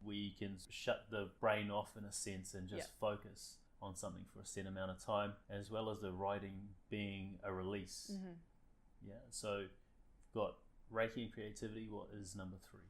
where you can shut the brain off in a sense and just focus on something for a set amount of time, as well as the writing being a release. So you've got Reiki and creativity. What is number three?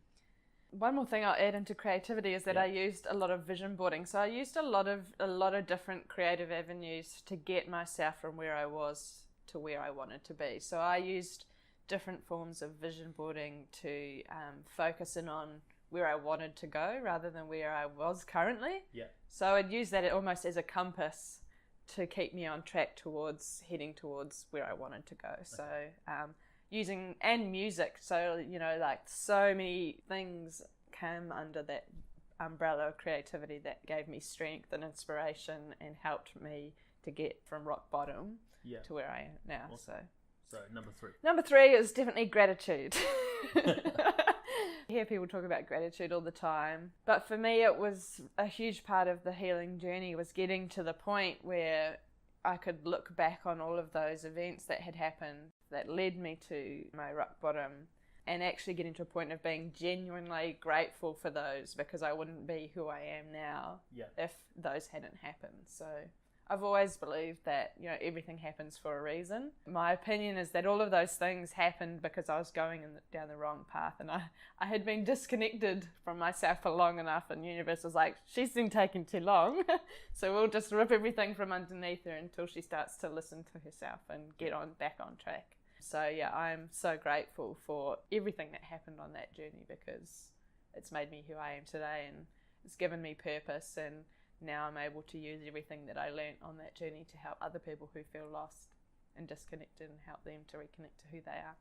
One more thing I'll add into creativity is that I used a lot of vision boarding. So I used a lot of different creative avenues to get myself from where I was to where I wanted to be. So I used different forms of vision boarding to focus in on where I wanted to go rather than where I was currently. So I'd use that almost as a compass to keep me on track heading towards where I wanted to go. So using, and music, so you know, like so many things came under that umbrella of creativity that gave me strength and inspiration and helped me to get from rock bottom to where I am now. Awesome. So number three is definitely gratitude. I hear people talk about gratitude all the time, but for me it was a huge part of the healing journey, was getting to the point where I could look back on all of those events that had happened that led me to my rock bottom, and actually getting to a point of being genuinely grateful for those, because I wouldn't be who I am now if those hadn't happened. So I've always believed that, you know, everything happens for a reason. My opinion is that all of those things happened because I was going down the wrong path, and I had been disconnected from myself for long enough, and the universe was like, she's been taking too long, so we'll just rip everything from underneath her until she starts to listen to herself and get back on track. So yeah, I'm so grateful for everything that happened on that journey, because it's made me who I am today, and it's given me purpose, and now I'm able to use everything that I learnt on that journey to help other people who feel lost and disconnected, and help them to reconnect to who they are.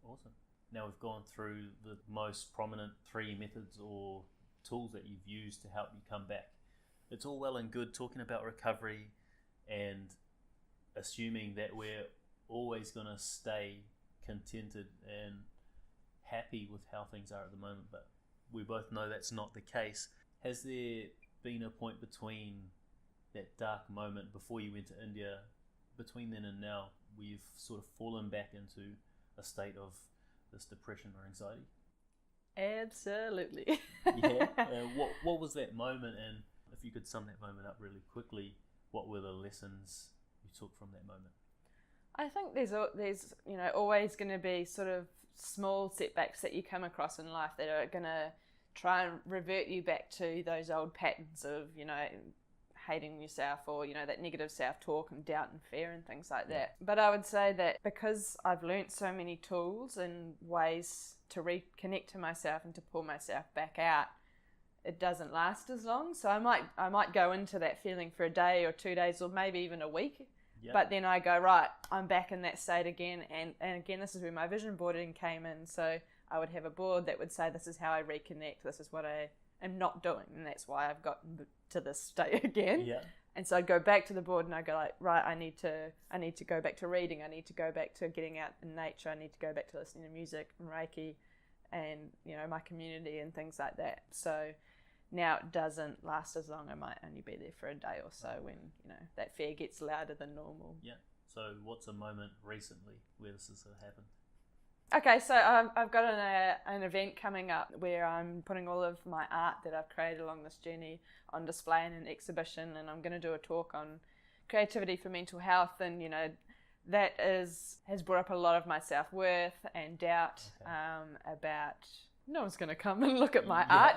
Awesome. Now we've gone through the most prominent three methods or tools that you've used to help you come back. It's all well and good talking about recovery and assuming that we're always going to stay contented and happy with how things are at the moment, but we both know that's not the case. Has there been a point between that dark moment before you went to India, between then and now, where you've sort of fallen back into a state of this depression or anxiety? Absolutely. Yeah. What was that moment, and If you could sum that moment up really quickly, what were the lessons you took from that moment? I think there's always going to be sort of small setbacks that you come across in life that are going to try and revert you back to those old patterns of, hating yourself, or, that negative self-talk and doubt and fear and things like that. But I would say that because I've learnt so many tools and ways to reconnect to myself and to pull myself back out, it doesn't last as long. So I might go into that feeling for a day or 2 days or maybe even a week. Yep. But then I go, right, I'm back in that state again. And again, this is where my vision boarding came in. So I would have a board that would say, this is how I reconnect. This is what I am not doing. And that's why I've gotten to this state again. Yeah. And so I'd go back to the board and I'd go like, right, I need to go back to reading. I need to go back to getting out in nature. I need to go back to listening to music and reiki and, my community and things like that. So now it doesn't last as long. I might only be there for a day or so when, that fear gets louder than normal. Yeah. So what's a moment recently where this has happened? Okay, so I've got an event coming up where I'm putting all of my art that I've created along this journey on display in an exhibition, and I'm going to do a talk on creativity for mental health, and that has brought up a lot of my self-worth and doubt about no one's going to come and look at my art,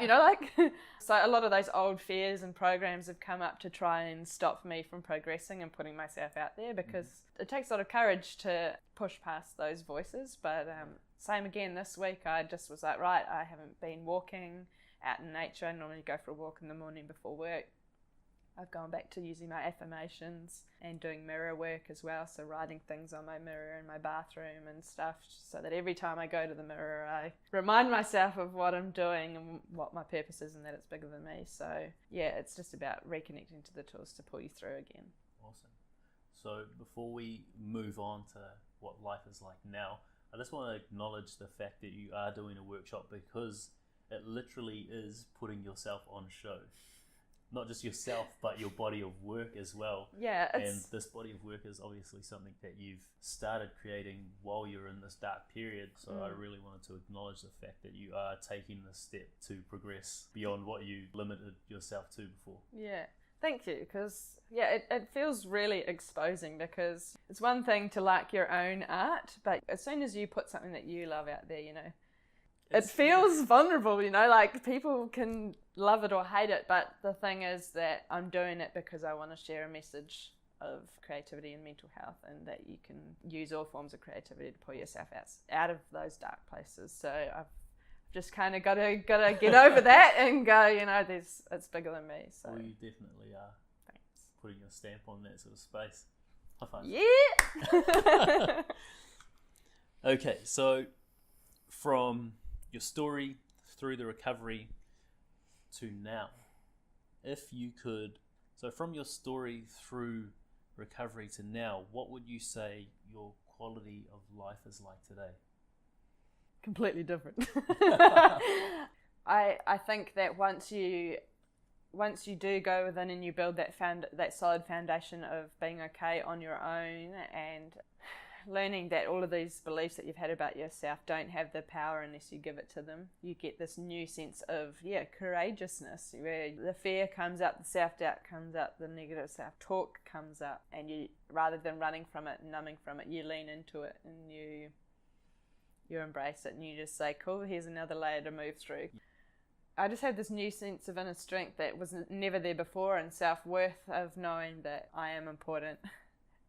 so a lot of those old fears and programs have come up to try and stop me from progressing and putting myself out there, because it takes a lot of courage to push past those voices. But same again this week, I just was like, right, I haven't been walking out in nature. I normally go for a walk in the morning before work. I've gone back to using my affirmations and doing mirror work as well, so writing things on my mirror in my bathroom and stuff, so that every time I go to the mirror I remind myself of what I'm doing and what my purpose is, and that it's bigger than me. So yeah, it's just about reconnecting to the tools to pull you through again. Awesome. So before we move on to what life is like now, I just want to acknowledge the fact that you are doing a workshop, because it literally is putting yourself on show. Not just yourself, but your body of work as well. Yeah. And this body of work is obviously something that you've started creating while you're in this dark period. So I really wanted to acknowledge the fact that you are taking this step to progress beyond what you limited yourself to before. Yeah. Thank you, because it feels really exposing, because it's one thing to like your own art, but as soon as you put something that you love out there, it feels vulnerable, like people can love it or hate it, but the thing is that I'm doing it because I want to share a message of creativity and mental health, and that you can use all forms of creativity to pull yourself out of those dark places. So I've just kind of got to get over that and go, it's bigger than me. So well, you definitely are. Thanks. Putting your stamp on that sort of space. High five. Yeah. Okay, so from your story through the recovery to now, if you could, so from your story through recovery to now, what would you say your quality of life is like today? Completely different. I think that once you do go within and you build that solid foundation of being okay on your own, and learning that all of these beliefs that you've had about yourself don't have the power unless you give it to them, you get this new sense of courageousness, where the fear comes up, the self-doubt comes up, the negative self-talk comes up, and you, rather than running from it and numbing from it, you lean into it and you embrace it, and you just say, cool, here's another layer to move through. I just had this new sense of inner strength that was never there before, and self-worth of knowing that I am important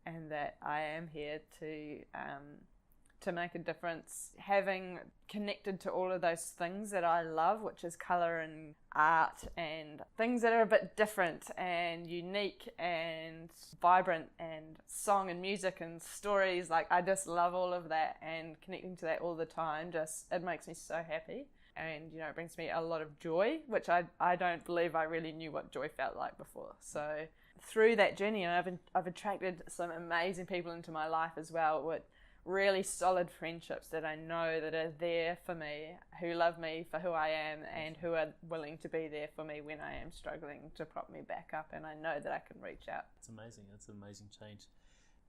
and that I am here to make a difference. Having connected to all of those things that I love, which is colour and art and things that are a bit different and unique and vibrant, and song and music and stories, like I just love all of that, and connecting to that all the time, it makes me so happy. And it brings me a lot of joy, which I don't believe I really knew what joy felt like before. So through that journey, I've attracted some amazing people into my life as well, with really solid friendships that I know that are there for me, who love me for who I am, and who are willing to be there for me when I am struggling, to prop me back up, and I know that I can reach out. It's amazing. It's an amazing change.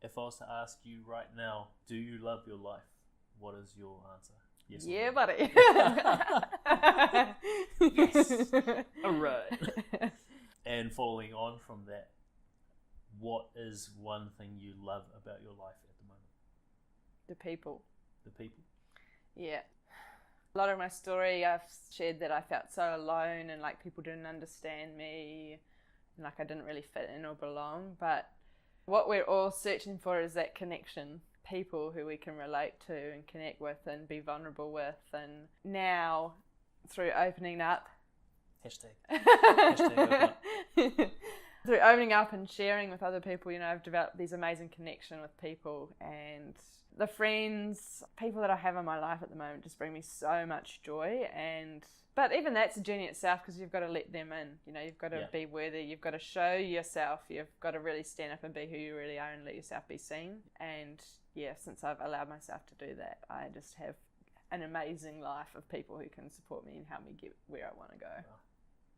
If I was to ask you right now, do you love your life? What is your answer? Yes. Yeah, buddy. Yes. All right. And following on from that, what is one thing you love about your life at the moment? The people. The people? Yeah. A lot of my story, I've shared that I felt so alone and like people didn't understand me and like I didn't really fit in or belong. But what we're all searching for is that connection. People who we can relate to and connect with and be vulnerable with. And now, through opening up, Hashtag open up. through opening up and sharing with other people, I've developed these amazing connection with people, and the friends, people that I have in my life at the moment just bring me so much joy. But even that's a journey itself, because you've got to let them in. You've got to be worthy. You've got to show yourself. You've got to really stand up and be who you really are and let yourself be seen. And yeah, since I've allowed myself to do that, I just have an amazing life of people who can support me and help me get where I want to go. Wow.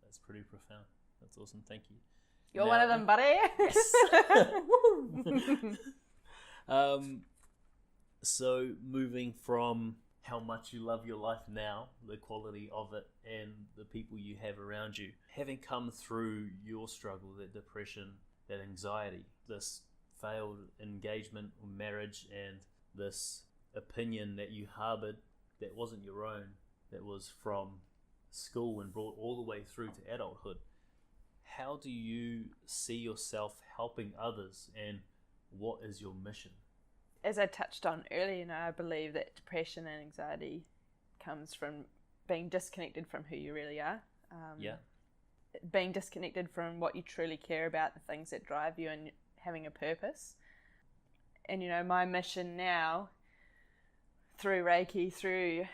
That's pretty profound. That's awesome. Thank you. You're one of them, buddy. Yes. So moving from how much you love your life now, the quality of it, and the people you have around you, having come through your struggle, that depression, that anxiety, this failed engagement or marriage, and this opinion that you harbored that wasn't your own, that was from school and brought all the way through to adulthood, how do you see yourself helping others, and what is your mission? As I touched on earlier, I believe that depression and anxiety comes from being disconnected from who you really are. Being disconnected from what you truly care about, the things that drive you, and having a purpose. And my mission now, through Reiki, through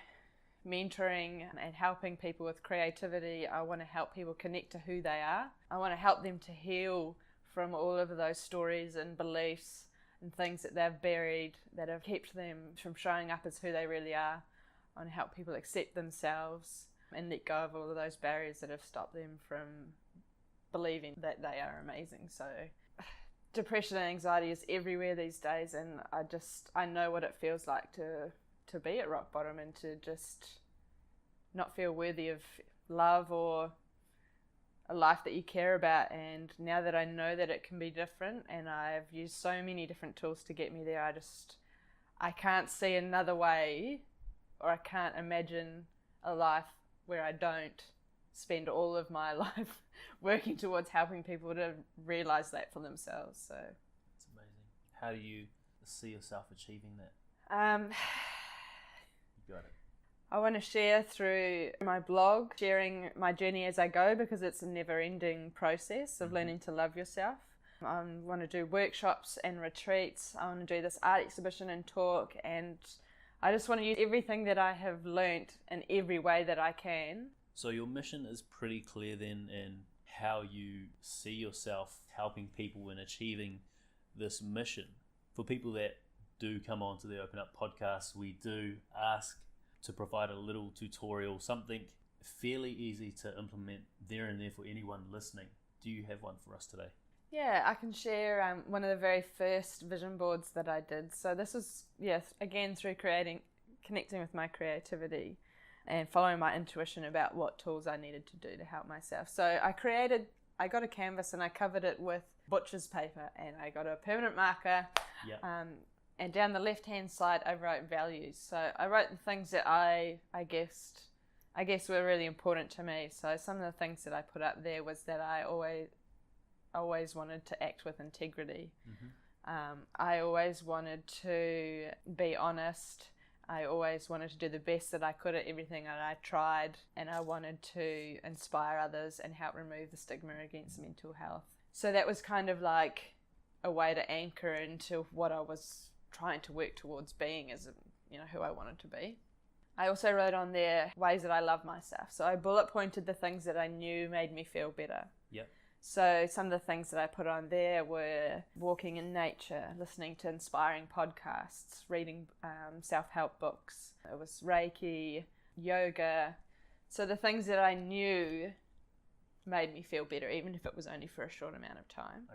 mentoring and helping people with creativity, I want to help people connect to who they are. I want to help them to heal from all of those stories and beliefs and things that they've buried that have kept them from showing up as who they really are. I want to help people accept themselves and let go of all of those barriers that have stopped them from believing that they are amazing. So depression and anxiety is everywhere these days, and I know what it feels like to be at rock bottom and to just not feel worthy of love or a life that you care about. And now that I know that it can be different, and I've used so many different tools to get me there, I can't see another way, or I can't imagine a life where I don't spend all of my life working towards helping people to realize that for themselves. So it's amazing. How do you see yourself achieving that? You got it. I want to share through my blog, sharing my journey as I go, because it's a never-ending process of learning to love yourself. I want to do workshops and retreats. I want to do this art exhibition and talk, and I just want to use everything that I have learnt in every way that I can. So your mission is pretty clear then in how you see yourself helping people and achieving this mission. For people that do come on to the Open Up podcast, we do ask to provide a little tutorial, something fairly easy to implement there and there for anyone listening. Do you have one for us today? Yeah, I can share one of the very first vision boards that I did. So this was, again, through connecting with my creativity and following my intuition about what tools I needed to do to help myself. So I got a canvas and I covered it with butcher's paper, and I got a permanent marker. And down the left-hand side, I wrote values. So I wrote the things that I guess were really important to me. So some of the things that I put up there was that I always wanted to act with integrity. I always wanted to be honest. I always wanted to do the best that I could at everything that I tried, and I wanted to inspire others and help remove the stigma against mental health. So that was kind of like a way to anchor into what I was trying to work towards being as who I wanted to be. I also wrote on there ways that I love myself. So I bullet pointed the things that I knew made me feel better. So some of the things that I put on there were walking in nature, listening to inspiring podcasts, reading self-help books. It was Reiki, yoga. So the things that I knew made me feel better, even if it was only for a short amount of time.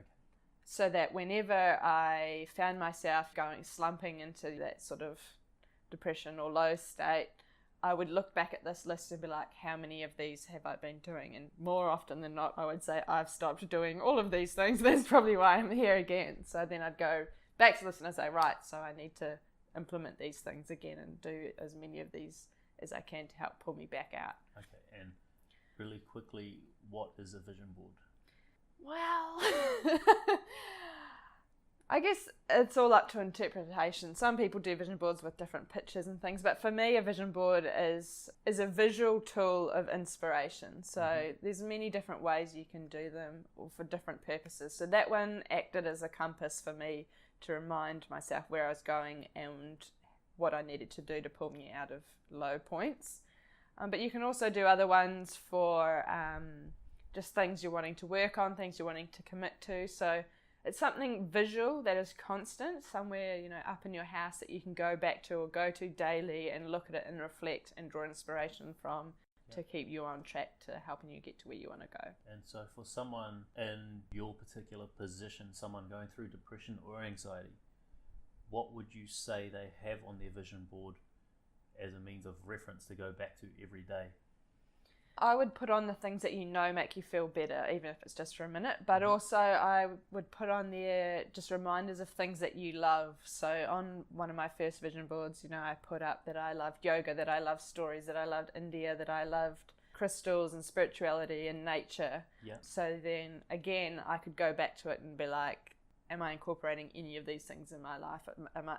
So that whenever I found myself slumping into that sort of depression or low state, I would look back at this list and be like, how many of these have I been doing? And more often than not, I would say, I've stopped doing all of these things. That's probably why I'm here again. So then I'd go back to this and I'd say, right, so I need to implement these things again and do as many of these as I can to help pull me back out. Okay, and really quickly, what is a vision board? Well, I guess it's all up to interpretation. Some people do vision boards with different pictures and things, but for me, a vision board is a visual tool of inspiration. So there's many different ways you can do them, or for different purposes. So that one acted as a compass for me to remind myself where I was going and what I needed to do to pull me out of low points. But you can also do other ones for just things you're wanting to work on, things you're wanting to commit to. So it's something visual that is constant, somewhere, up in your house that you can go back to or go to daily and look at it and reflect and draw inspiration from to keep you on track to helping you get to where you want to go. And so for someone in your particular position, someone going through depression or anxiety, what would you say they have on their vision board as a means of reference to go back to every day? I would put on the things that make you feel better, even if it's just for a minute. But also I would put on there just reminders of things that you love. So on one of my first vision boards, I put up that I loved yoga, that I loved stories, that I loved India, that I loved crystals and spirituality and nature. Yeah. So then again, I could go back to it and be like, am I incorporating any of these things in my life?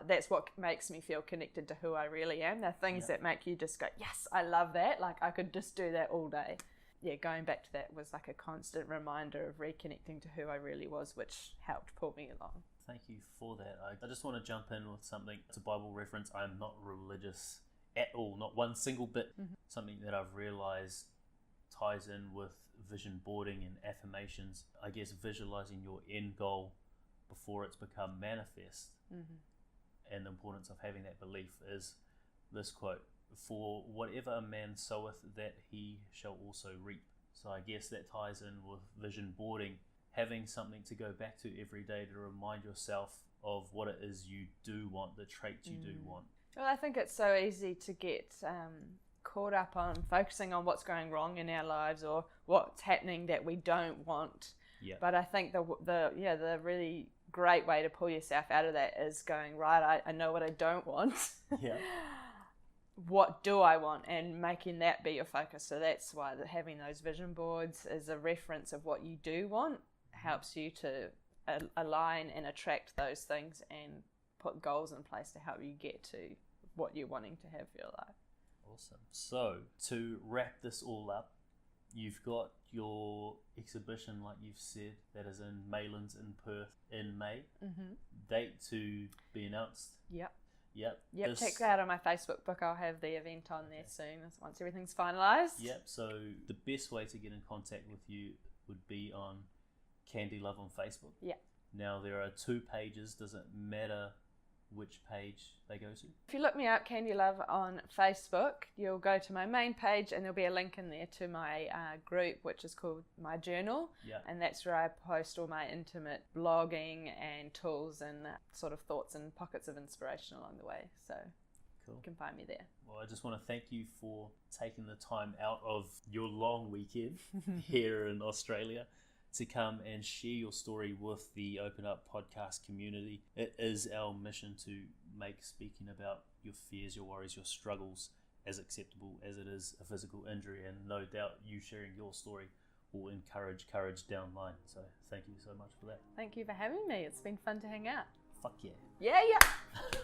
That's what makes me feel connected to who I really am. They're things that make you just go, yes, I love that. Like I could just do that all day. Yeah, going back to that was like a constant reminder of reconnecting to who I really was, which helped pull me along. Thank you for that. I just want to jump in with something. It's a Bible reference. I'm not religious at all, not one single bit. Something that I've realized ties in with vision boarding and affirmations. I guess visualizing your end goal before it's become manifest, and the importance of having that belief is this quote: for whatever a man soweth, that he shall also reap. So I guess that ties in with vision boarding, having something to go back to every day to remind yourself of what it is you do want, the traits you do want. Well, I think it's so easy to get caught up on focusing on what's going wrong in our lives or what's happening that we don't want. Yeah. But I think the really great way to pull yourself out of that is going, right, I know what I don't want. Yeah. What do I want? And making that be your focus. So that's why having those vision boards is a reference of what you do want, helps you to align and attract those things and put goals in place to help you get to what you're wanting to have for your life. Awesome. So to wrap this all up, you've got your exhibition, like you've said, that is in Maylands in Perth in May. Date to be announced. Yep. This... Check that out on my Facebook book. I'll have the event on there soon once everything's finalised. Yep. So the best way to get in contact with you would be on Candy Love on Facebook. Yeah. Now there are 2 pages. Does it matter which page they go to? If you look me up, Candy Love on Facebook, you'll go to my main page and there'll be a link in there to my group, which is called My Journal. Yeah. And that's where I post all my intimate blogging and tools and sort of thoughts and pockets of inspiration along the way. So cool. You can find me there. Well, I just want to thank you for taking the time out of your long weekend here in Australia to come and share your story with the Open Up podcast community. It is our mission to make speaking about your fears, your worries, your struggles as acceptable as it is a physical injury, and no doubt you sharing your story will encourage courage down the line. So thank you so much for that. Thank you for having me. It's been fun to hang out. Fuck yeah. Yeah.